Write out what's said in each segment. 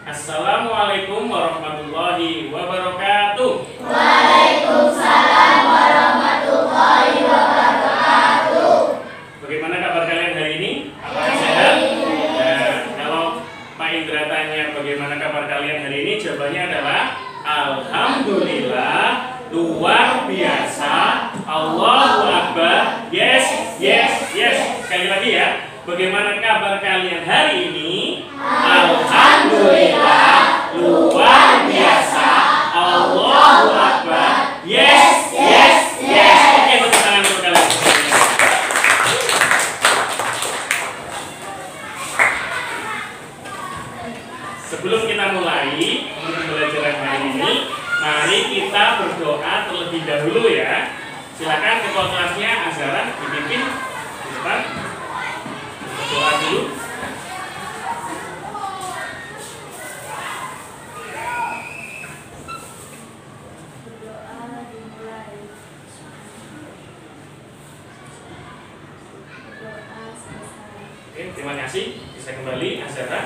Assalamualaikum warahmatullahi wabarakatuh. Waalaikumsalam warahmatullahi wabarakatuh. Bagaimana kabar kalian hari ini? Apakah sehat? Nah, kalau Pak Indra tanya bagaimana kabar kalian hari ini, jawabannya adalah alhamdulillah, luar biasa, Allahu Akbar, yes, yes, yes. Sekali lagi ya, bagaimana kabar kalian hari ini? Alhamdulillah, luar biasa, Allahu Akbar, yes, yes, yes. Oke, tepuk tangan untuk kalian. Sebelum kita mulai untuk pembelajaran hari ini, mari kita berdoa terlebih dahulu ya. Silakan ketua kelasnya Azhara dipimpin di depan. Doa dulu. Oke, terima kasih. Bisa kembali Azhara.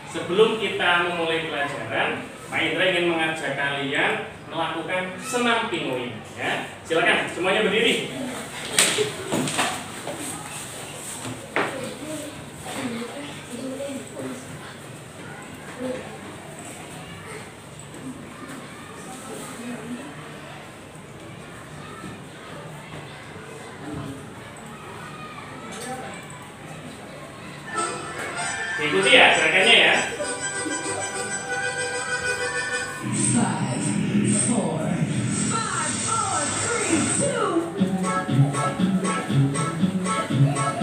Sebelum kita memulai pelajaran, Pak Indra ingin mengajak kalian melakukan senam pinguin. Ya, silakan semuanya berdiri. Ikuti ya gerakannya ya. 5, 4, 3, 2.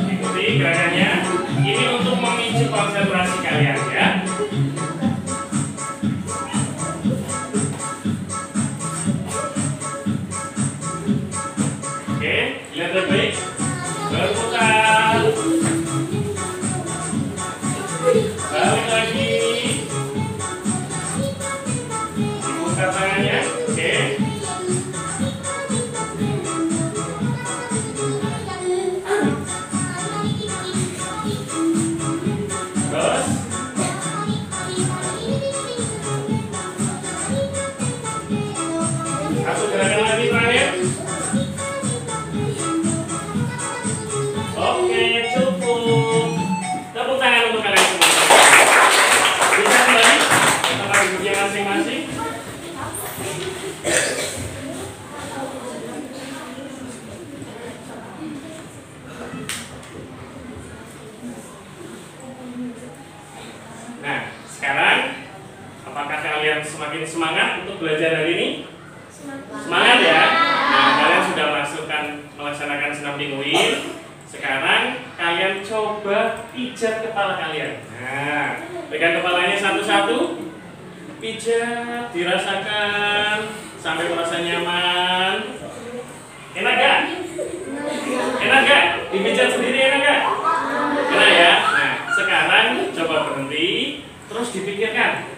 Ikuti gerakannya. Ini untuk memicu konsentrasi kalian ya. Oke, lihat baik-baik. Berputar. Balik lagi. Dibuka tangannya. Oke. Terus. Satu gerakan lagi terakhir. Oke, cukup. Tepuk tangan untuk kalian semua. Bisa kembali ke tempat duduknya masing-masing. Nah, sekarang apakah kalian semakin semangat untuk belajar hari ini? Semangat ya. Nah, kalian sudah melaksanakan senam pinguin. Sekarang kalian coba pijat kepala kalian. Nah, pegang kepalanya satu-satu. Pijat, dirasakan sampai merasa nyaman. Enak gak? Enak gak? Dipijat sendiri enak gak? Enak ya? Nah, sekarang coba berhenti. Terus dipikirkan,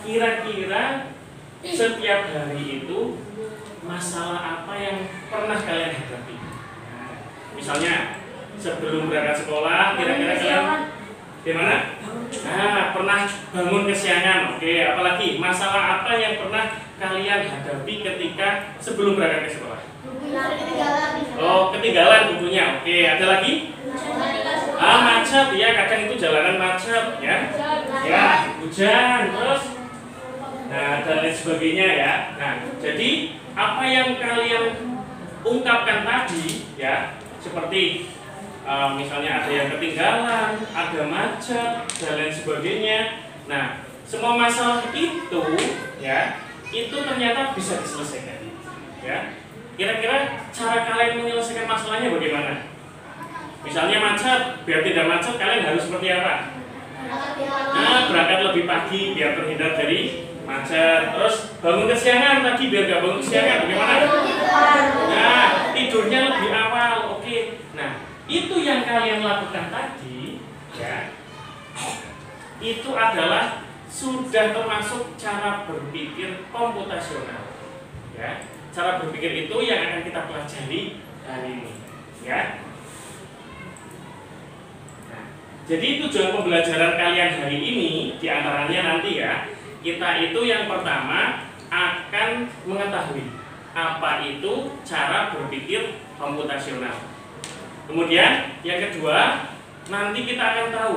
kira-kira setiap hari itu masalah apa yang pernah kalian hadapi? Nah, misalnya sebelum berangkat sekolah, kira-kira kalian gimana? Nah, pernah bangun kesiangan. Oke, apalagi masalah apa yang pernah kalian hadapi ketika sebelum berangkat ke sekolah? Oh, ketinggalan bukunya. Oke, ada lagi? Macet ya, kadang itu jalanan macet ya. Ya, hujan terus. Nah, dan lain sebagainya ya. Nah, jadi apa yang kalian ungkapkan tadi ya, seperti misalnya ada yang ketinggalan, ada macet dan lain sebagainya. Nah, semua masalah itu ya, itu ternyata bisa diselesaikan. Ya, kira-kira cara kalian menyelesaikan masalahnya bagaimana? Misalnya macet, biar tidak macet kalian harus seperti apa? Nah, berangkat lebih pagi biar terhindar dari macet. Terus bangun kesiangan tadi biar gak bangun kesiangan, bagaimana? Nah, tidurnya lebih awal. Oke. Nah, itu yang kalian lakukan tadi ya, itu adalah sudah termasuk cara berpikir komputasional ya. Cara berpikir itu yang akan kita pelajari hari ini ya. Nah, Jadi tujuan pembelajaran kalian hari ini diantaranya nanti ya, kita itu yang pertama akan mengetahui apa itu cara berpikir komputasional. Kemudian yang kedua, nanti kita akan tahu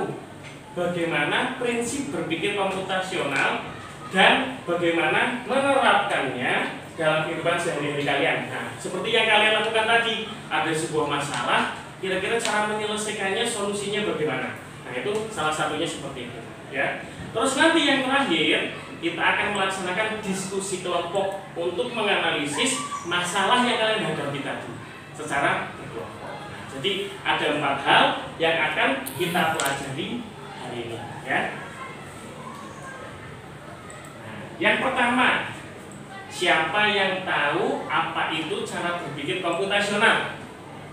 bagaimana prinsip berpikir komputasional dan bagaimana menerapkannya dalam kehidupan sehari-hari kalian. Nah, seperti yang kalian lakukan tadi, ada sebuah masalah, kira-kira cara menyelesaikannya, solusinya bagaimana? Nah, itu salah satunya seperti itu, ya. Terus nanti yang terakhir, kita akan melaksanakan diskusi kelompok untuk menganalisis masalah yang kalian hadapi tadi secara berkelompok. Nah, jadi ada 4 hal yang akan kita pelajari hari ini, ya. Nah, yang pertama, siapa yang tahu apa itu cara berpikir komputasional?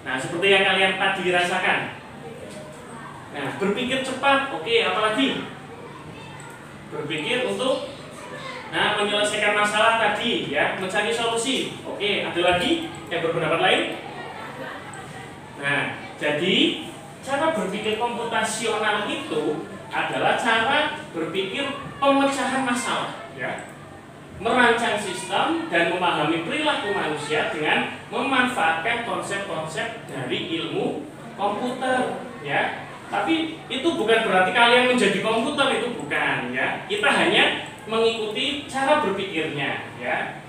Nah, seperti yang kalian tadi rasakan. Nah, berpikir cepat, oke, apalagi? Berpikir untuk menyelesaikan masalah tadi, ya, mencari solusi. Oke, ada lagi yang berpendapat lain? Nah, jadi cara berpikir komputasional itu adalah cara berpikir pemecahan masalah, ya. Merancang sistem dan memahami perilaku manusia dengan memanfaatkan konsep-konsep dari ilmu komputer, ya. Tapi itu bukan berarti kalian menjadi komputer, itu bukan, ya. Kita hanya mengikuti cara berpikirnya, ya.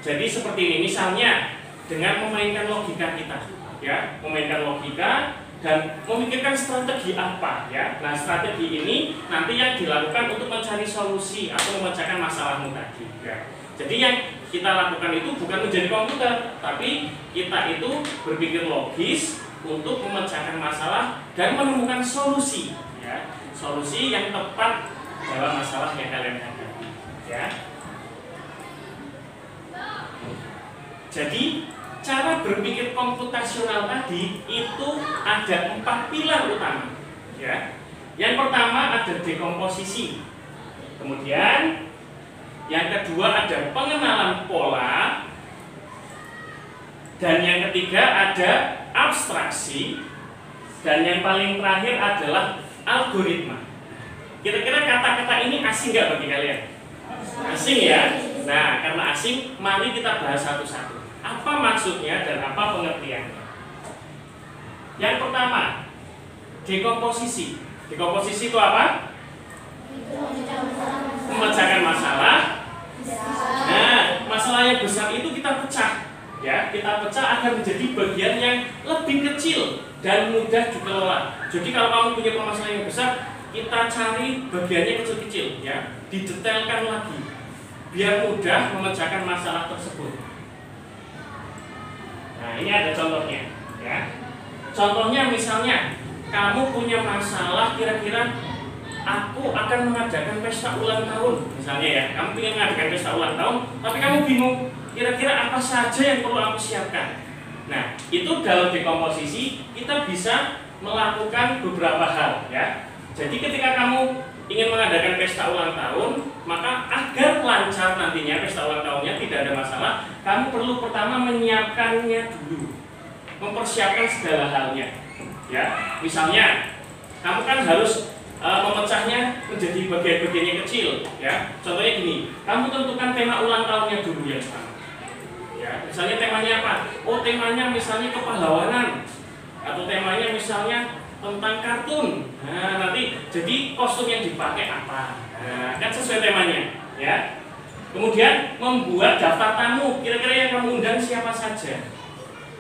Jadi seperti ini, misalnya dengan memainkan logika kita, ya, memainkan logika dan memikirkan strategi apa, ya. Nah, strategi ini nanti yang dilakukan untuk mencari solusi atau memecahkan masalahmu tadi, ya. Jadi yang kita lakukan itu bukan menjadi komputer, tapi kita itu berpikir logis untuk memecahkan masalah dan menemukan solusi, ya. Solusi yang tepat dalam masalah yang kalian hadapi, ya. Jadi cara berpikir komputasional tadi itu ada 4 pilar utama, ya. Yang pertama ada dekomposisi, kemudian yang kedua ada pengenalan pola, dan yang ketiga ada abstraksi, dan yang paling terakhir adalah algoritma. Kira-kira kata-kata ini asing nggak bagi kalian? Asing, ya. Nah, karena asing, mari kita bahas satu-satu. Apa maksudnya dan apa pengertiannya? Yang pertama, dekomposisi. Dekomposisi itu apa? Memecahkan masalah. Nah, masalah yang besar itu kita pecah, ya. Kita pecah agar menjadi bagian yang lebih kecil dan mudah dikelola. Jadi kalau kamu punya permasalahan yang besar, kita cari bagiannya kecil-kecil, ya. Didetailkan lagi biar mudah memecahkan masalah tersebut. Nah, ini ada contohnya, ya. Contohnya misalnya kamu punya masalah, kira-kira aku akan mengadakan pesta ulang tahun, misalnya, ya. Kamu ingin mengadakan pesta ulang tahun, tapi kamu bingung kira-kira apa saja yang perlu aku siapkan. Nah, itu dalam dekomposisi kita bisa melakukan beberapa hal, ya. Jadi ketika kamu ingin mengadakan pesta ulang tahun, maka agar lancar nantinya pesta ulang tahunnya, tidak ada masalah, kamu perlu pertama menyiapkannya dulu, mempersiapkan segala halnya, ya. Misalnya kamu kan harus memecahnya menjadi bagian-bagiannya kecil, ya. Contohnya gini, kamu tentukan tema ulang tahunnya dulu yang pertama, ya. Misalnya temanya apa? Oh, temanya misalnya kepahlawanan, atau temanya misalnya tentang kartun. Nah, nanti jadi kostum yang dipakai apa? Nah, kan sesuai temanya, ya. Kemudian membuat daftar tamu. Kira-kira yang kamu undang siapa saja?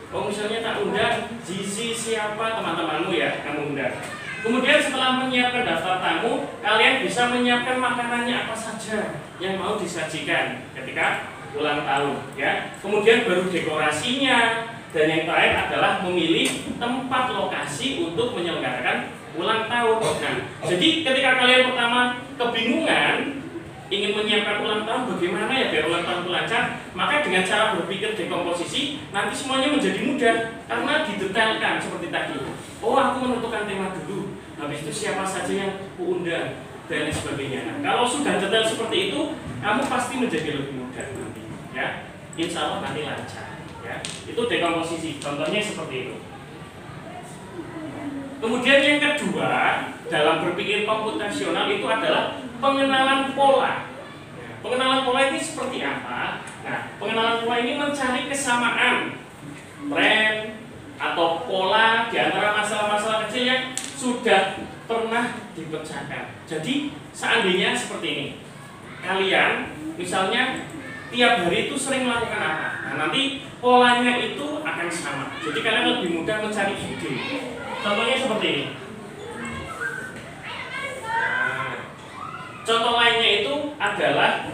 Oh, misalnya tak undang Zizi, siapa teman-temanmu, ya, kamu undang. Kemudian setelah menyiapkan daftar tamu, kalian bisa menyiapkan makanannya apa saja yang mau disajikan ketika ulang tahun, ya. Kemudian baru dekorasinya. Dan yang terakhir adalah memilih tempat lokasi untuk menyelenggarakan ulang tahun. Nah, jadi ketika kalian pertama kebingungan ingin menyiapkan ulang tahun, bagaimana ya biar ulang tahun lancar, maka dengan cara berpikir dekomposisi nanti semuanya menjadi mudah karena didetailkan seperti tadi. Oh, aku menentukan tema dulu, habis itu siapa saja yang kuundang dan lain sebagainya. Nah, kalau sudah detail seperti itu, kamu pasti menjadi lebih mudah nanti, ya. Insya Allah nanti lancar. Ya, itu dekomposisi, contohnya seperti itu. Kemudian yang kedua, dalam berpikir komputasional itu adalah pengenalan pola. Pengenalan pola ini seperti apa? Nah, pengenalan pola ini mencari kesamaan tren atau pola di antara masalah-masalah kecil yang sudah pernah dipecahkan. Jadi, seandainya seperti ini. Kalian misalnya tiap hari itu sering melakukan apa? Nah, nanti polanya itu akan sama. Jadi kalian lebih mudah mencari ide. Contohnya seperti ini. Nah, contoh lainnya itu adalah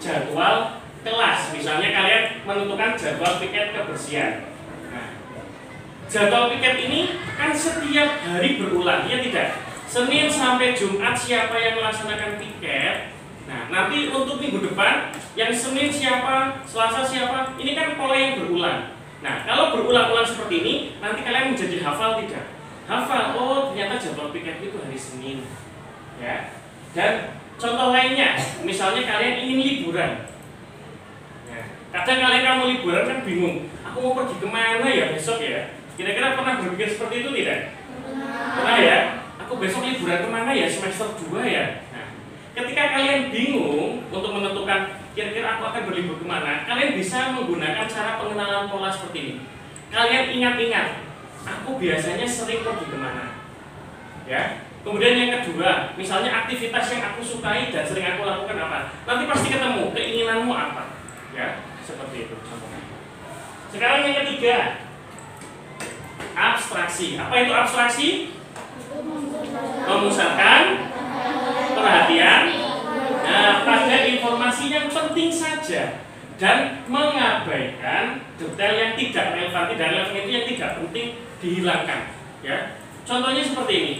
jadwal kelas. Misalnya kalian menentukan jadwal piket kebersihan. Nah, jadwal piket ini kan setiap hari berulang, ya tidak? Senin sampai Jumat siapa yang melaksanakan piket? Nah, nanti untuk minggu depan yang Senin siapa, Selasa siapa, ini kan pola yang berulang. Nah, kalau berulang-ulang seperti ini, nanti kalian menjadi hafal tidak? Hafal, oh ternyata jadwal piket itu hari Senin. Ya. Dan contoh lainnya, misalnya kalian ingin liburan. Nah, kadang kamu liburan kan bingung, aku mau pergi kemana ya besok ya? Kira-kira pernah berpikir seperti itu tidak? Pernah ya? Aku besok liburan kemana ya, semester 2 ya? Ketika kalian bingung untuk menentukan kira-kira aku akan berlibur kemana, kalian bisa menggunakan cara pengenalan pola seperti ini. Kalian ingat-ingat, aku biasanya sering pergi kemana, ya. Kemudian yang kedua, misalnya aktivitas yang aku sukai dan sering aku lakukan apa. Nanti pasti ketemu keinginanmu apa, ya. Seperti itu contohnya. Sekarang yang ketiga, abstraksi. Apa itu abstraksi? Memusatkan perhatian pada informasi yang penting saja dan mengabaikan detail yang tidak relevan. Tidak relevan itu yang tidak penting dihilangkan, ya. Contohnya seperti ini.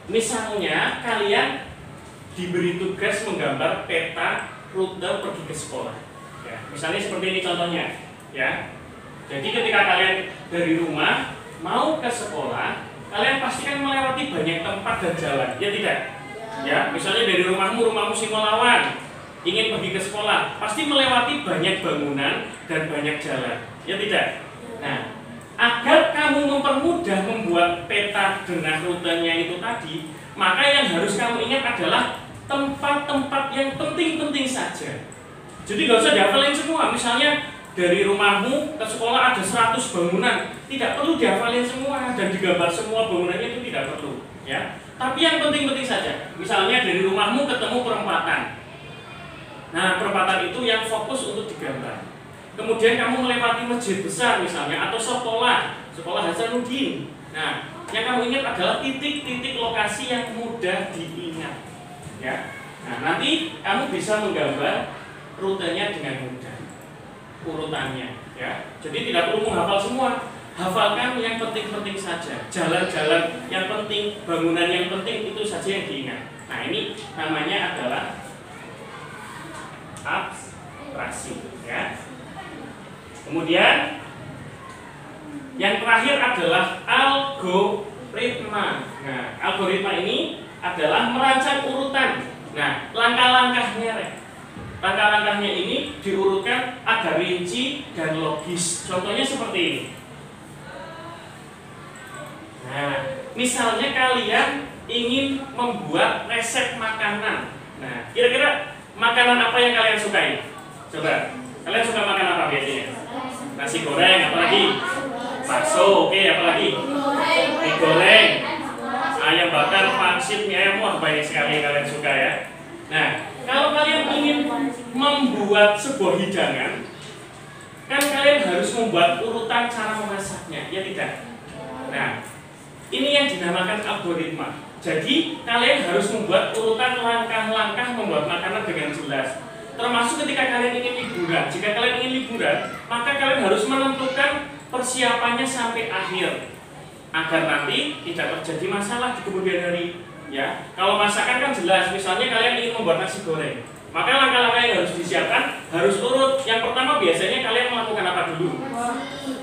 Misalnya kalian diberi tugas menggambar peta rute pergi ke sekolah, ya. Misalnya seperti ini contohnya, ya. Jadi ketika kalian dari rumah mau ke sekolah, kalian pasti kan melewati banyak tempat dan jalan, ya tidak? Ya, misalnya dari rumahmu Singolawan, ingin pergi ke sekolah, pasti melewati banyak bangunan dan banyak jalan, ya tidak? Nah, agar kamu mempermudah membuat peta dengan rutenya itu tadi, maka yang harus kamu ingat adalah tempat-tempat yang penting-penting saja. Jadi nggak usah dihafalin semua, misalnya dari rumahmu ke sekolah ada 100 bangunan, tidak perlu dihafalin semua dan digambar semua bangunannya, itu tidak perlu, ya. Tapi yang penting-penting saja. Misalnya dari rumahmu ketemu perempatan. Nah, perempatan itu yang fokus untuk digambar. Kemudian kamu melewati masjid besar misalnya atau sekolah Hasanuddin. Nah, yang kamu ingat adalah titik-titik lokasi yang mudah diingat, ya. Nah, nanti kamu bisa menggambar rutenya dengan mudah, urutannya, ya. Jadi tidak perlu menghafal semua. Hafalkan yang penting-penting saja. Jalan-jalan yang penting, bangunan yang penting, itu saja yang diingat. Nah, ini namanya adalah abstraksi, ya. Kemudian yang terakhir adalah algoritma. Nah, algoritma ini adalah merancang urutan. Nah, langkah-langkahnya ini diurutkan agar rinci dan logis. Contohnya seperti ini. Nah, misalnya kalian ingin membuat resep makanan. Nah, kira-kira makanan apa yang kalian sukai? Coba, kalian suka makan apa biasanya? Nasi goreng, apalagi? Bakso, oke, apalagi? Mie goreng, ayam bakar, pangsit, mie ayam, wah banyak sekali yang kalian suka, ya. Nah, kalau kalian ingin membuat sebuah hidangan, kan kalian harus membuat urutan cara memasaknya, ya tidak? Nah, ini yang dinamakan algoritma. Jadi kalian harus membuat urutan langkah-langkah membuat makanan dengan jelas. Termasuk ketika kalian ingin liburan. Jika kalian ingin liburan, maka kalian harus menentukan persiapannya sampai akhir, agar nanti tidak terjadi masalah di kemudian hari. Ya, kalau masakan kan jelas. Misalnya kalian ingin membuat nasi goreng, maka langkah-langkah yang harus disiapkan harus urut. Yang pertama biasanya kalian melakukan apa dulu?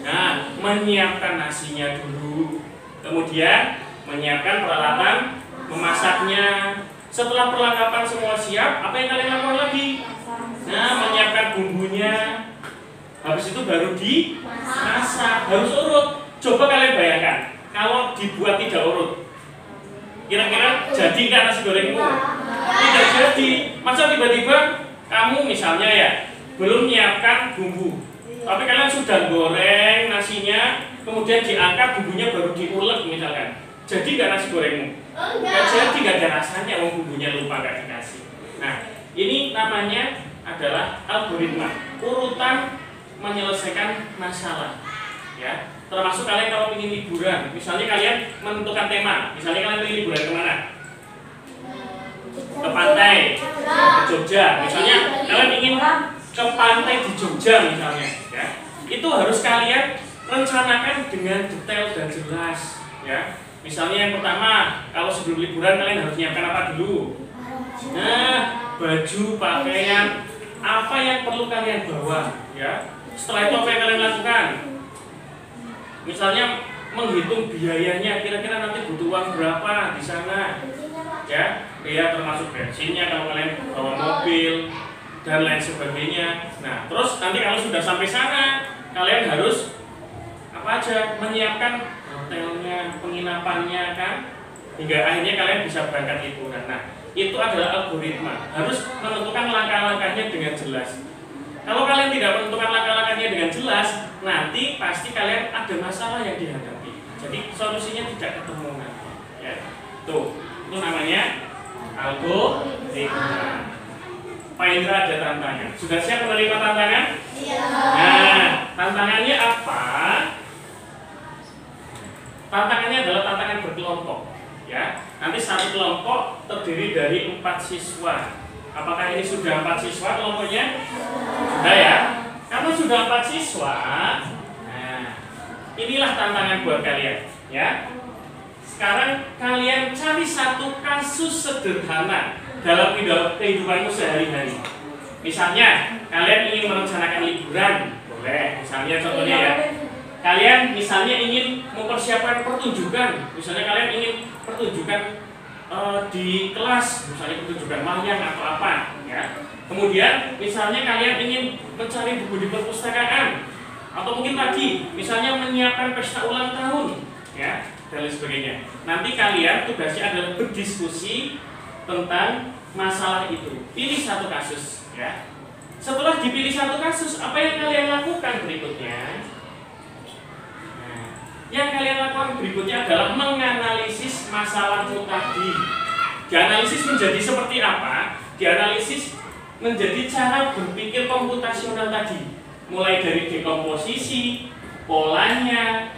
Nah, menyiapkan nasinya dulu. Kemudian menyiapkan peralatan memasaknya. Setelah perlengkapan semua siap, apa yang kalian lakukan lagi? Nah, menyiapkan bumbunya. habis itu baru dimasak, harus urut. Coba kalian bayangkan, kalau dibuat tidak urut, kira-kira jadi nggak nasi gorengmu? Tidak jadi. Masa tiba-tiba kamu misalnya ya belum menyiapkan bumbu, tapi kalian sudah goreng nasinya, kemudian diangkat bumbunya baru diulek misalkan, jadi nggak nasi gorengmu? Nggak jadi, nggak ada rasanya, bumbunya lupa nggak dikasih. Nah, ini namanya adalah algoritma, urutan menyelesaikan masalah, ya. Termasuk kalian kalau ingin liburan, misalnya kalian menentukan tema, misalnya kalian ingin liburan kemana? Ke pantai, ke Jogja, misalnya kalian ingin ke pantai di Jogja misalnya, ya. Itu harus kalian rencanakan dengan detail dan jelas, ya. Misalnya yang pertama, kalau sebelum liburan kalian harus nyiapkan apa dulu? Nah, baju, pakaian, apa yang perlu kalian bawa, ya. Setelah itu apa yang kalian lakukan? Misalnya menghitung biayanya, kira-kira nanti butuh uang berapa di sana, ya, termasuk bensinnya kalau kalian bawa mobil dan lain sebagainya. Nah, terus nanti kalau sudah sampai sana, kalian harus apa aja, menyiapkan hotelnya, penginapannya kan, hingga akhirnya kalian bisa berangkat liburan. Nah, itu adalah algoritma, harus menentukan langkah-langkahnya dengan jelas. Kalau kalian tidak menentukan langkah-langkahnya dengan jelas, nanti pasti kalian ada masalah yang dihadapi. Jadi solusinya tidak ketemu nanti. Ya, itu namanya algoritma. Pak Indra ada tantangan. Sudah siap menerima tantangan? Iya. Nah, tantangannya apa? Tantangannya adalah tantangan berkelompok. Ya, nanti satu kelompok terdiri dari 4 siswa. Apakah ini sudah 4 siswa kelompoknya? Sudah ya? Karena sudah 4 siswa, nah, inilah tantangan buat kalian, ya. Sekarang kalian cari satu kasus sederhana dalam kehidupanmu sehari-hari. Misalnya, kalian ingin merencanakan liburan, boleh. Misalnya contohnya ya, kalian misalnya ingin mempersiapkan pertunjukan, misalnya kalian ingin pertunjukan di kelas, misalnya pertunjukan wayang atau apa, ya. Kemudian misalnya kalian ingin mencari buku di perpustakaan, atau mungkin tadi misalnya menyiapkan pesta ulang tahun, ya, dan lain sebagainya. Nanti kalian tugasnya adalah berdiskusi tentang masalah itu. Pilih satu kasus, ya. Setelah dipilih satu kasus, apa yang kalian lakukan berikutnya? Yang kalian lakukan berikutnya adalah menganalisis masalah itu tadi. Dianalisis menjadi seperti apa? Dianalisis menjadi cara berpikir komputasional tadi. Mulai dari dekomposisi, polanya,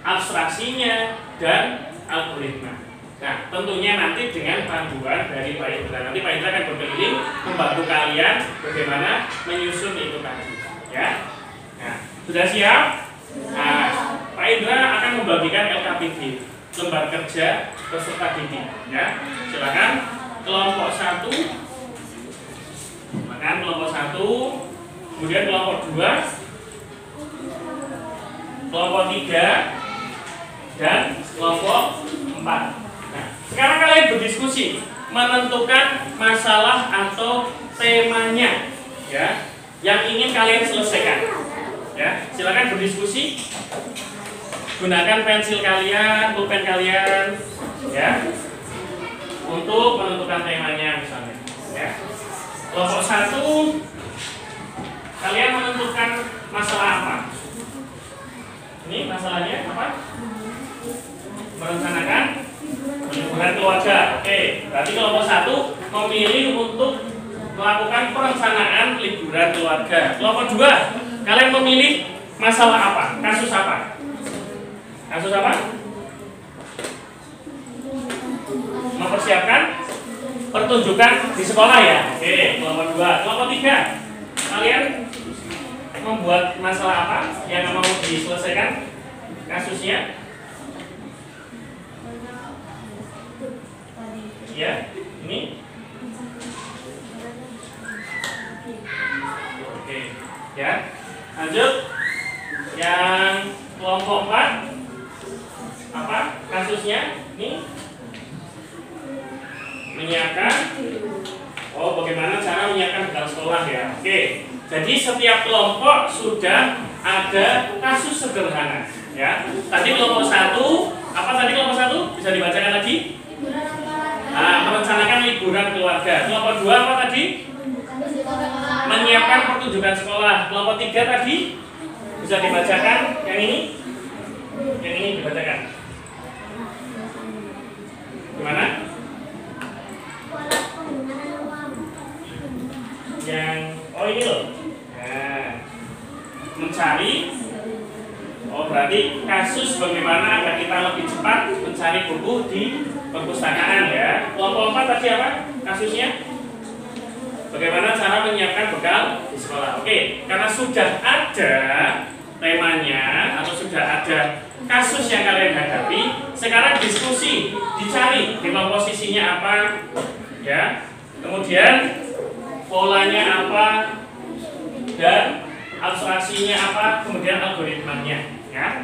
abstraksinya, dan algoritma. Nah, tentunya nanti dengan panduan dari Pak Indra. Nanti Pak Indra akan berkeliling membantu kalian bagaimana menyusun itu tadi. Ya. Nah, sudah siap? Nah, Pak Indra akan membagikan LKPD, lembar kerja peserta didik, ya. Silakan kelompok 1, makan kelompok 1, kemudian kelompok 2, kelompok 3, dan kelompok 4. Nah, sekarang kalian berdiskusi menentukan masalah atau temanya, ya, yang ingin kalian selesaikan. Ya, silakan berdiskusi. Gunakan pensil kalian, pulpen kalian, ya, untuk menentukan temanya misalnya. Ya. Kelompok 1, kalian menentukan masalah apa? Ini masalahnya apa? Merencanakan liburan keluarga. Oke, berarti kelompok 1 memilih untuk melakukan perencanaan liburan keluarga. Kelompok 2, kalian memilih masalah apa? Kasus apa? Kasus apa? Mempersiapkan pertunjukan di sekolah ya? Oke, kelompok 2. Kelompok 3, kalian membuat masalah apa yang mau diselesaikan kasusnya? Ya, ini. Oke, ya. Lanjut. Yang kelompok 4, apa kasusnya? Ini menyiapkan, bagaimana cara menyiapkan bekal sekolah ya. Oke. Jadi setiap kelompok sudah ada kasus sederhana, ya. Tadi kelompok 1, apa tadi kelompok 1? Bisa dibacakan lagi? Merencanakan liburan keluarga. Kelompok 2 apa tadi? Menyiapkan pertunjukan sekolah. Kelompok 3 tadi bisa dibacakan. Yang ini dibacakan. Gimana? Ini loh. Nah, mencari. Berarti kasus bagaimana agar kita lebih cepat mencari buku di perpustakaan, ya. Kelompok 4 tadi apa kasusnya? Bagaimana cara menyiapkan bekal di sekolah. Oke, karena sudah ada temanya atau sudah ada kasus yang kalian hadapi, sekarang diskusi, dicari di komposisinya apa, ya. Kemudian polanya apa dan abstraksinya apa, kemudian algoritmanya, ya.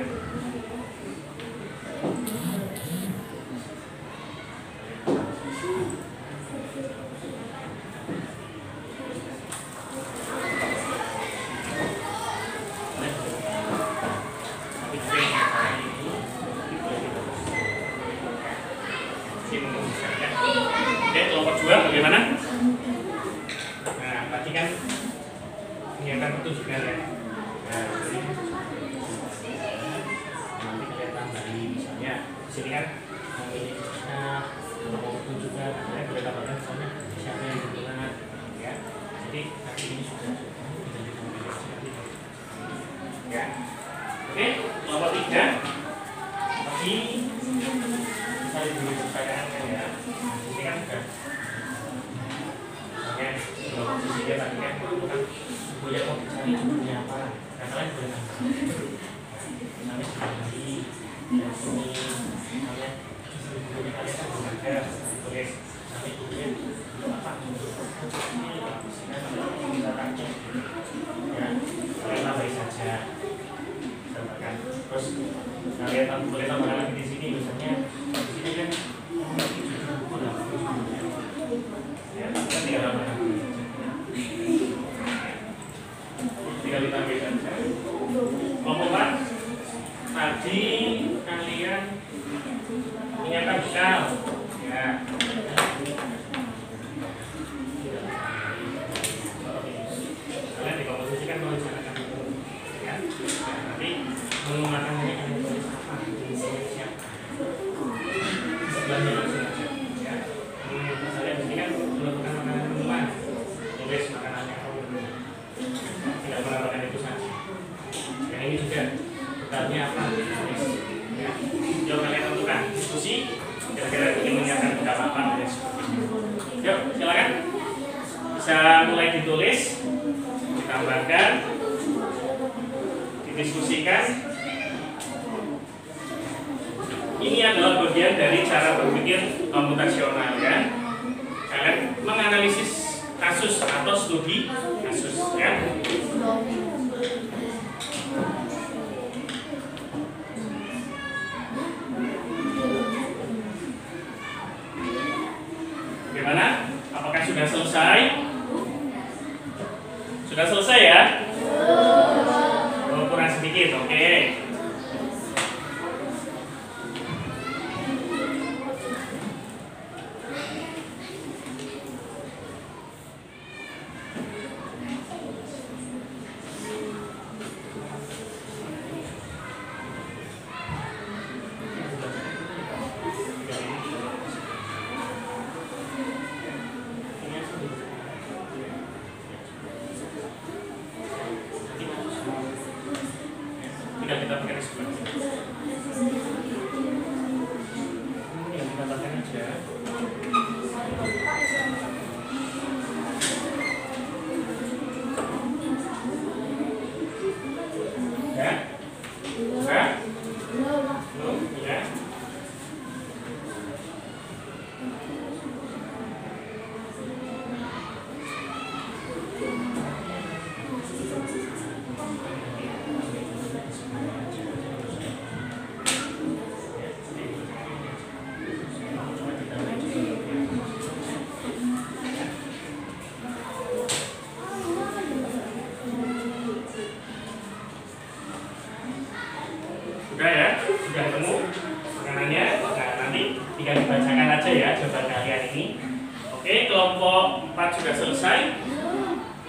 Oke, kelompok 2 bagaimana? Nah, tadi kan menyiapkan pertunjukan, ya. Nah, nanti kalian tambahin, misalnya di sini kan memilih kelompok pertunjukan, kalian boleh tambahkan misalnya siapa yang berminat, ya. Jadi nanti ini sudah ya. Oke, kelompok 3 tadi bisa diberi pertanyaan, ya. Ini kan sudah kelompok posisinya tadi kan punya mau dicari bukunya apa, nah kalian boleh nambah misalnya sekali dan sini misalnya bukunya kalian kan belum ada, tulis nanti bukunya apa ini ini bisa tanya, ya kalian tambahin saja, tambahkan. Terus kalian boleh tambahkan lagi di sini, misalnya di sini kan buku lah, ya kan tinggal tambahkan. Tinggal ditambah saja. Kelompok 4 tadi kalian menyiapkan bekal, ya. Kalian dikomposisikan merencanakan itu, ya. Nanti menu makanannya kalian tulis apa, siapa. Sebelahnya langsung aja, ya. Misalnya di sini kan melakukan makanan minuman, tulis makanannya apa. Tidak menambahkan itu saja. Yang ini juga bekalnya apa? Ya. Yuk kalian tentukan diskusi. Kira-kira ingin menyiapkan bekal apa dan sebagainya. Yuk silakan. Bisa mulai ditulis, ditambahkan, didiskusikan. Ini adalah bagian dari cara berpikir komputasional, ya. Kalian menganalisis kasus atau studi kasus, ya. Bagaimana? Apakah sudah selesai? Sudah selesai, ya? Oh, kurang sedikit, oke. Kita pakai sebelah sini. Yang kita pakai aja. Ya? Buka? Belum? Ya? tinggal dibacakan aja ya jawaban kalian ini. Oke, kelompok 4 sudah selesai.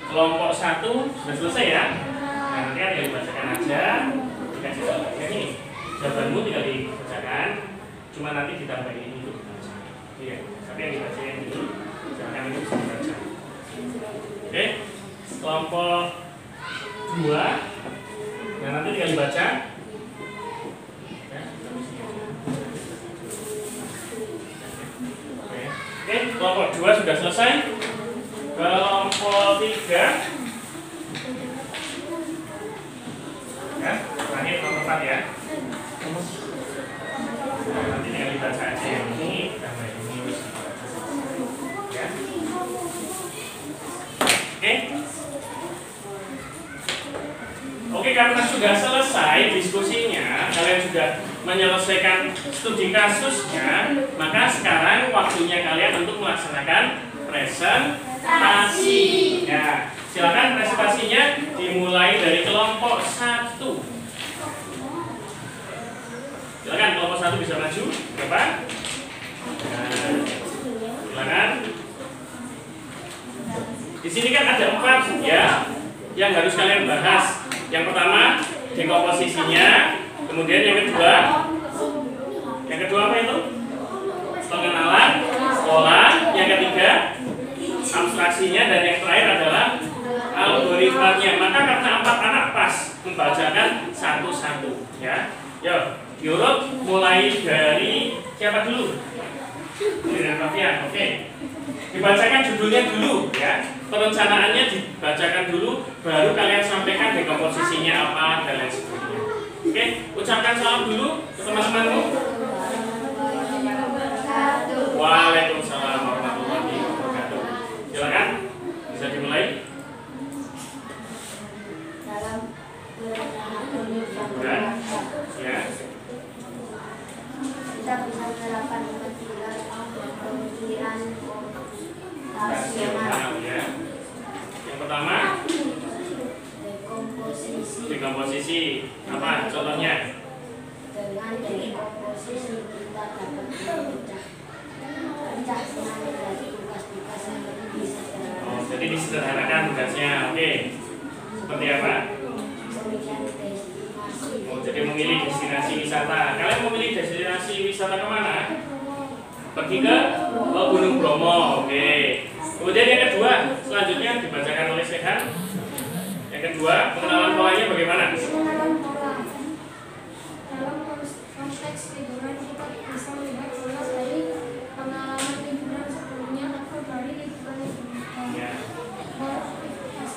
Kelompok 1 sudah selesai ya. Nah, nanti kan tinggal dibacakan aja. Dikasih jawabannya nih. Jawabanmu tinggal dibacakan. Cuma nanti ditambahin ini dulu. Iya, tapi yang dibacain dulu. Jangan itu bisa dibaca. Oke, kelompok 2. Nah, nanti tinggal dibaca. Oke, kelompok 2 sudah selesai. Kelompok 3. Ya, terakhir kelompok 4 ya. Nah, nanti tinggal dibaca aja yang ini, tambah ini. Ya. Oke, karena sudah selesai diskusinya, kalian sudah menyelesaikan studi kasusnya, maka sekarang waktunya kalian untuk melaksanakan presentasi. Ya, silakan presentasinya dimulai dari kelompok 1. Silakan kelompok 1 bisa maju ke depan. Nah, silakan. Di sini kan ada 4 ya yang harus kalian bahas. Yang pertama dekomposisinya, kemudian yang kedua apa itu? Pengenalan sekolah, yang ketiga abstraksinya, dan yang terakhir adalah algoritmanya. Maka karena 4 anak pas membacakan satu-satu ya. Yo, diurut mulai dari siapa dulu? Dengan Fafian, oke. Dibacakan judulnya dulu ya. Perencanaannya dibacakan dulu, baru kalian sampaikan dekomposisinya apa dan lain sebagainya. Oke, ucapkan salam dulu ke teman-temanmu. Waalaikumsalam warahmatullahi wabarakatuh. Silakan, bisa dimulai. Dalam Ya. kita bisa menerapkan pemikiran rasional. Ya. Yang pertama, dekomposisi. Apa contohnya? Dengan dekomposisi kita dapat memecah menjadi tugas-tugas yang lebih bisa Jadi disederhanakan tugasnya. Oke. Seperti apa? Jadi memilih destinasi wisata. Kalian memilih destinasi wisata kemana? Pergi ke Gunung Bromo. Oke. Kemudian yang kedua, selanjutnya dibacakan oleh Sehan. Yang kedua, pengenalan polanya bagaimana? Pengenalan pola. Dalam konteks liburan kita bisa melihat pola dari pengalaman liburan sebelumnya atau dari liburan sebelumnya. Ya.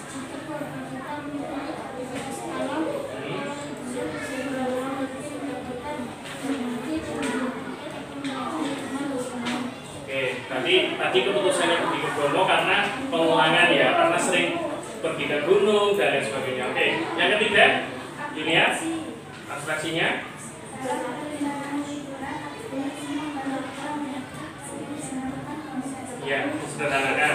Jika keluarga kita mempunyai aktivitas alam, sebenarnya mungkin mendapatkan nanti Tadi keputusannya pergi ke Bromo karena pengulangan ya, karena sering pergi ke gunung dan lain sebagainya. Oke, yang ketiga, dilihat abstraksinya. Ya, sederhanakan.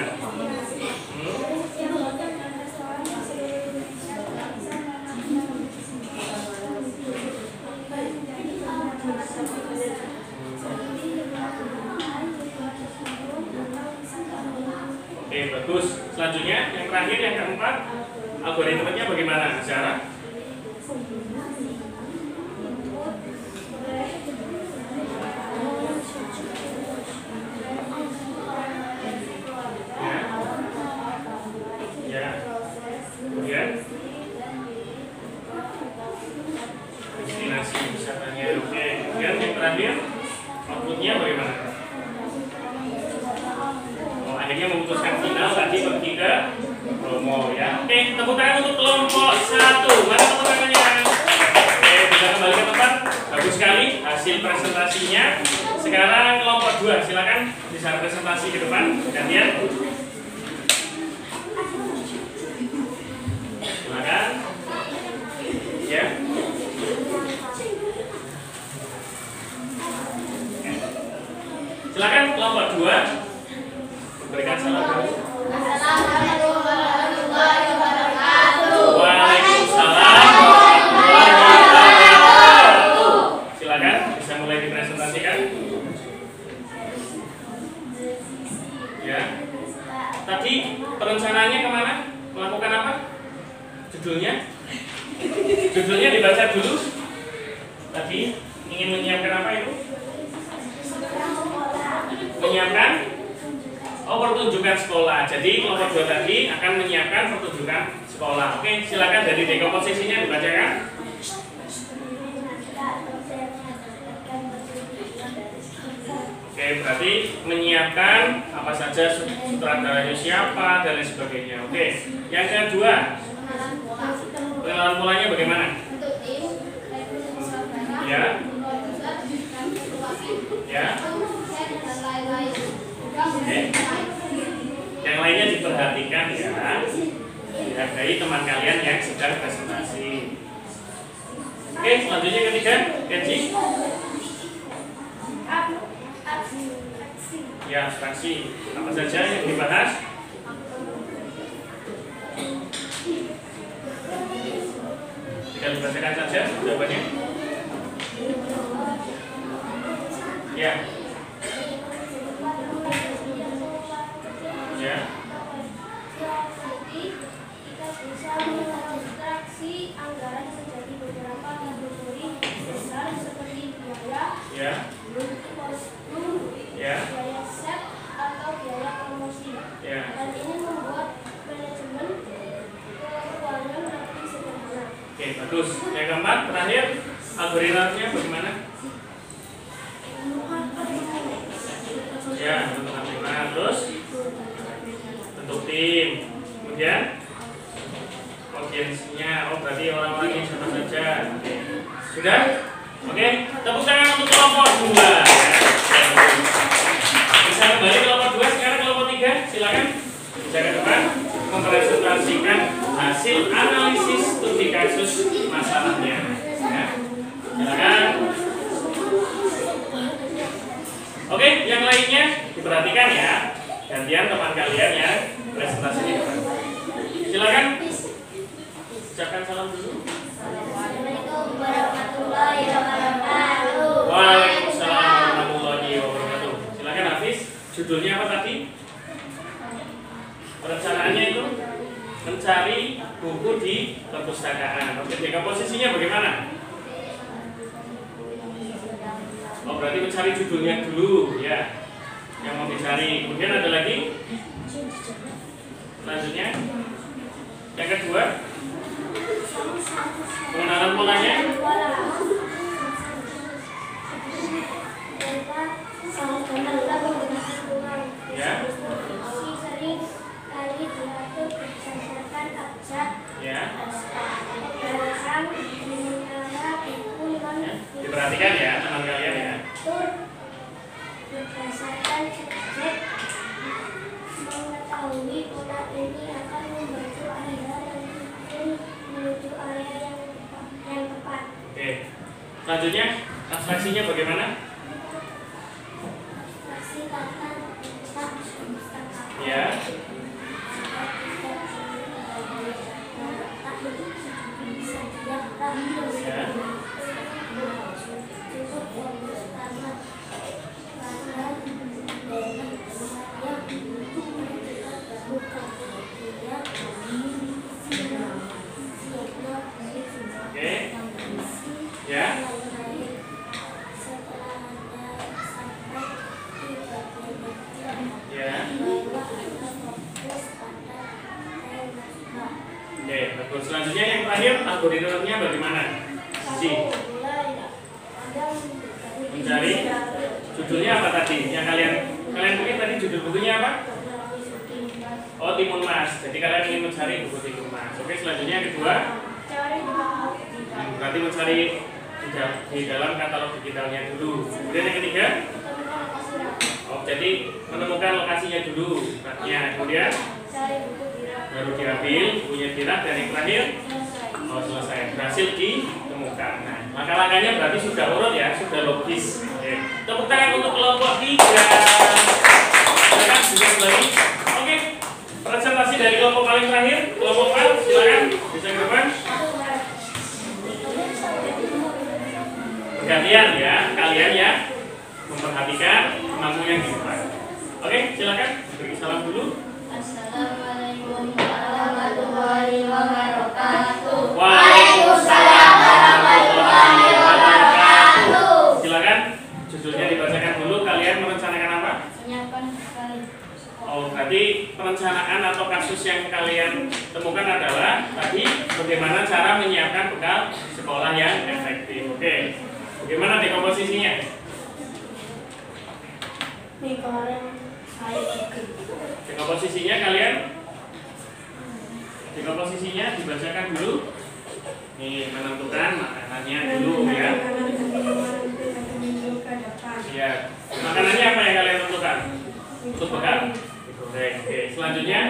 Oke, bagus. Selanjutnya, yang terakhir, yang keempat, algoritmanya bagaimana, Sarah? Ya. Kemudian destinasi wisatanya. Oke. Kemudian yang terakhir, outputnya bagaimana? Akhirnya memutuskan final tadi pergi ke Bromo ya. Oke, tepuk tangan untuk kelompok 1. Mana tepuk tangannya? Oke, bisa kembali ke tempat. Bagus sekali hasil presentasinya. Sekarang kelompok 2, silakan bisa presentasi ke depan. Gantian. Silakan. Ya. Silakan kelompok 2. Berikan salam dulu. Assalamualaikum warahmatullahi wabarakatuh. Waalaikumsalam warahmatullahi wabarakatuh. Silakan bisa mulai dipresentasikan. tadi perencanaannya kemana? Melakukan apa? Judulnya? Judulnya dibaca dulu. Tadi ingin menyiapkan apa itu? Menyiapkan pertunjukan sekolah. Jadi kelompok 2 tadi akan menyiapkan pertunjukan sekolah. Oke, silakan dari dekomposisinya dibacakan. Oke, berarti menyiapkan apa saja, sutradaranya siapa dan lain sebagainya. Oke, yang kedua, pengenalan polanya bagaimana? Ya. Ya. Oke. Yang lainnya diperhatikan ya. Dihargai teman kalian yang sedang presentasi. Oke, selanjutnya ketiga, Kenji. Ya, abstraksi. Apa saja yang dibahas? Tinggal dibacakan saja jawabannya. Ya. Ya. Kita bisa mengabstraksi anggaran menjadi beberapa kategori besar seperti biaya, Ya. kostum, Ya. biaya set atau biaya promosi. Ya. Hal ini membuat manajemen keuangan lebih sederhana. Oke, bagus. Yang keempat, terakhir, algoritmanya bagaimana? Ya, bentuk algoritma. Terus bentuk tim. Kemudian audiensnya. Berarti orang-orangnya siapa saja. Oke. Sudah? Oke, tepuk tangan untuk kelompok 2 ya. Bisa kembali kelompok 2, sekarang kelompok 3. Silakan bisa ke depan mempresentasikan hasil analisis studi kasus masalahnya ya. Silakan. Oke, yang lainnya diperhatikan ya. Gantian teman kalian ya presentasinya. Silakan. Ucapkan salam dulu. Assalamualaikum warahmatullahi wabarakatuh. Waalaikumsalam warahmatullahi wabarakatuh. Silakan Hafiz. Judulnya apa tadi? Perencanaannya itu mencari buku di perpustakaan. Oke, dekomposisinya bagaimana? Berarti mencari judulnya dulu ya, yang mau dicari. Kemudian ada lagi. Selanjutnya, yang kedua, pengenalan polanya. Ya. Sering kali diatur berdasarkan abjad, Ya. berdasarkan sementara buku Ya. Diperhatikan ya teman kalian ya. berdasarkan subjek, mengetahui pola ini akan membantu Anda dan menuju area yang tepat. Oke. Selanjutnya, abstraksinya bagaimana? Aksi kata tak Ya. Ya. Oke. Ya. Ya. Oke, bagus. Selanjutnya yang terakhir, algoritmanya bagaimana? Si. Mencari judulnya apa tadi? Yang kalian pilih tadi judul bukunya apa? Oh, Timun Mas. Jadi kalian ingin mencari buku Timun Mas. Oke, selanjutnya yang kedua, berarti mencari di dalam katalog digitalnya dulu. Kemudian yang ketiga, jadi menemukan lokasinya dulu. Kemudian baru diambil, bukunya dirak, dan yang terakhir selesai, berhasil ditemukan. Nah, langkah-langkahnya berarti sudah urut ya, sudah logis. Oke. Tepuk tangan untuk kelompok 3. Silakan duduk lagi. Oke, presentasi dari kelompok paling terakhir, kelompok 4, silakan bisa ke depan. Bergantian ya, kalian ya memperhatikan tamu yang di depan. Oke, silakan beri salam dulu. Assalamualaikum warahmatullahi wabarakatuh. Waalaikumsalam warahmatullahi wabarakatuh. Silakan judulnya dibacakan dulu. Kalian merencanakan apa? Menyiapkan bekal. Oh, berarti perencanaan atau kasus yang kalian temukan adalah tadi bagaimana cara menyiapkan bekal sekolah yang efektif. Oke. Bagaimana dekomposisinya? Nih kemarin saya Dekomposisinya kalian? Dekomposisinya dibacakan dulu. Nih, menentukan makanannya dulu ya. Iya. Makanannya apa yang kalian tentukan? Untuk bekal. Digoreng. Oke. Selanjutnya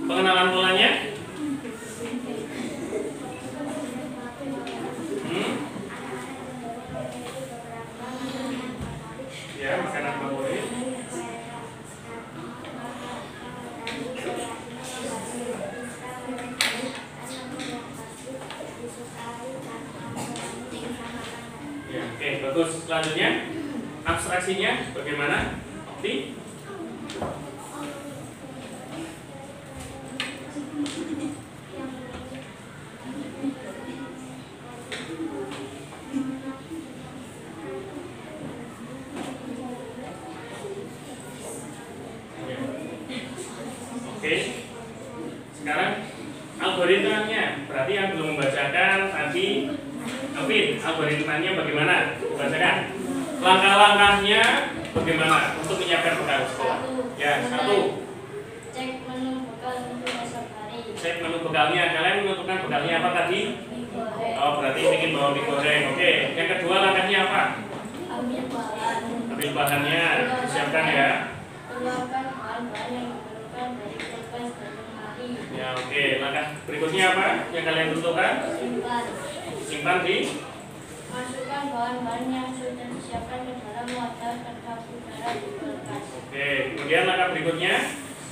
pengenalan polanya. Ya, makanan favorit. Ya, oke, bagus. Selanjutnya abstraksinya bagaimana? Opti? Ya. Oke. Sekarang algoritmanya. Berarti yang belum membacakan tadi Alvin, algoritmanya bagaimana? Dibacakan. Langkah-langkahnya bagaimana untuk menyiapkan bekal sekolah? Ya, satu. Cek menu bekal untuk esok hari. Cek menu bekalnya. Kalian menentukan bekalnya apa tadi? Digoreng. Oh, berarti ingin bawa digoreng. Oke. Yang kedua langkahnya apa? Ambil bahan. Ambil bahannya, disiapkan ya. Keluarkan bahan-bahan yang diperlukan dari kulkas dan lemari. Ya, oke. Langkah berikutnya apa yang kalian tentukan? Simpan. Simpan di. Masukkan bahan-bahan yang sudah disiapkan ke dalam wadah kedap udara di kulkas. Oke. Kemudian langkah berikutnya.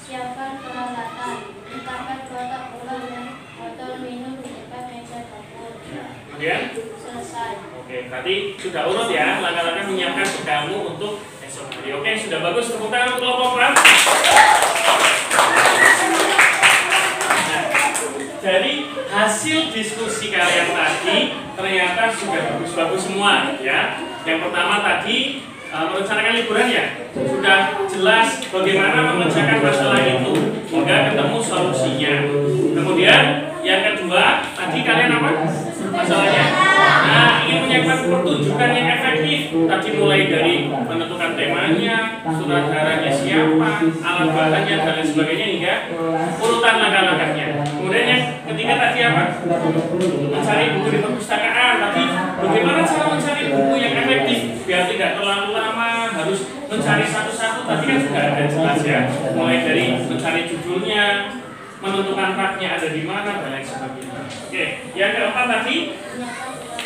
Siapkan peralatan. Letakkan kotak bola dan botol minum di depan meja dapur. Kemudian. Selesai. Oke, berarti sudah urut ya langkah-langkah menyiapkan bekalmu untuk esok hari. Oke, sudah bagus. Tepuk tangan untuk kelompok pram. Nah, dari hasil diskusi kalian tadi ternyata sudah bagus-bagus semua ya. Yang pertama tadi merencanakan liburan ya. Sudah jelas bagaimana memecahkan masalah itu hingga ketemu solusinya. Kemudian yang kedua tadi kalian apa? Masalahnya. Nah, ingin menyiapkan pertunjukan yang efektif. Tadi mulai dari menentukan temanya, sutradara siapa, alat bahannya dan lain sebagainya hingga urutan langkah-langkahnya. Kemudian yang ketiga tadi apa? Mencari buku di perpustakaan. Tapi bagaimana cara mencari buku yang efektif biar tidak terlalu lama, harus mencari satu-satu. Tadi kan sudah ada jelas ya. Mulai dari mencari judulnya, menentukan raknya ada di mana dan lain sebagainya. Oke, yang keempat tadi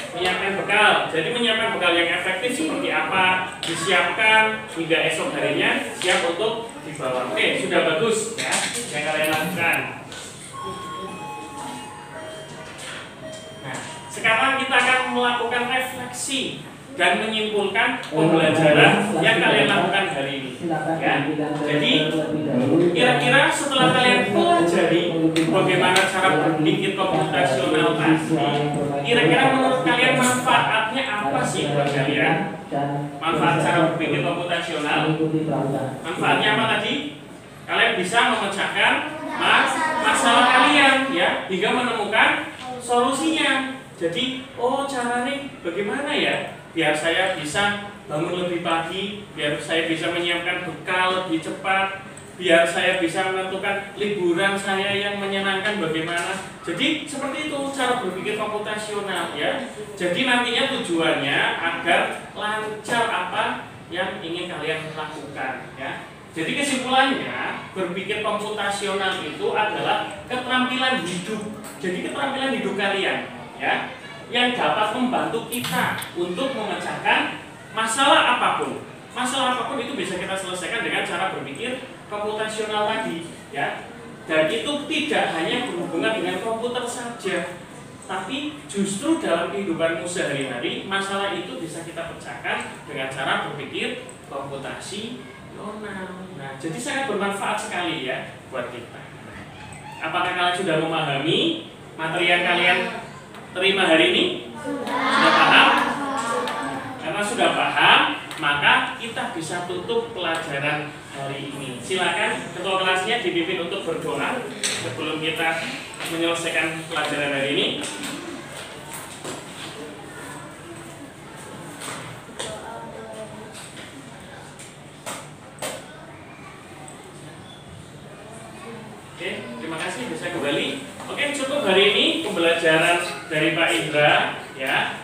menyiapkan bekal. Jadi menyiapkan bekal yang efektif seperti apa disiapkan hingga esok harinya siap untuk dibawa. Oke, sudah bagus ya yang kalian lakukan. Nah, sekarang kita akan melakukan refleksi dan menyimpulkan pembelajaran yang kalian lakukan hari ini. Ya. Jadi kira-kira setelah kalian pelajari bagaimana cara berpikir komputasional tadi, kira-kira menurut kalian manfaatnya apa sih buat kalian? Manfaat cara berpikir komputasional? Manfaatnya apa tadi? Kalian bisa memecahkan masalah kalian ya hingga menemukan solusinya. Jadi, oh caranya bagaimana ya? Biar saya bisa bangun lebih pagi, biar saya bisa menyiapkan bekal lebih cepat, biar saya bisa menentukan liburan saya yang menyenangkan bagaimana. Jadi seperti itu cara berpikir komputasional ya. Jadi nantinya tujuannya agar lancar apa yang ingin kalian lakukan ya. Jadi kesimpulannya berpikir komputasional itu adalah keterampilan hidup. Jadi keterampilan hidup kalian ya, yang dapat membantu kita untuk memecahkan masalah apapun. Masalah apapun itu bisa kita selesaikan dengan cara berpikir komputasional tadi, ya. Dan itu tidak hanya berhubungan dengan komputer saja, tapi justru dalam kehidupanmu sehari-hari masalah itu bisa kita pecahkan dengan cara berpikir komputasional. Nah, jadi sangat bermanfaat sekali ya. buat kita. Apakah kalian sudah memahami materi yang kalian terima hari ini? Sudah paham? Karena sudah paham, maka kita bisa tutup pelajaran hari ini. Silakan ketua kelasnya dipimpin untuk berdoa sebelum kita menyelesaikan pelajaran hari ini. Oke, terima kasih, bisa kembali. Oke, cukup hari ini pembelajaran dari Pak Indra ya.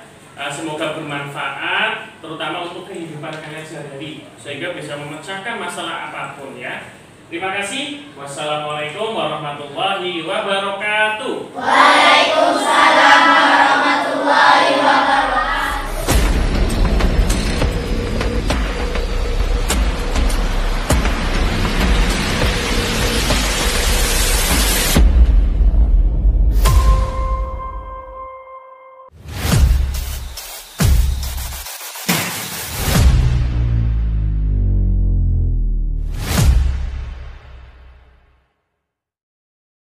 Semoga bermanfaat, terutama untuk kehidupan kalian sehari-hari, sehingga bisa memecahkan masalah apapun ya. Terima kasih. Wassalamualaikum warahmatullahi wabarakatuh. Waalaikumsalam.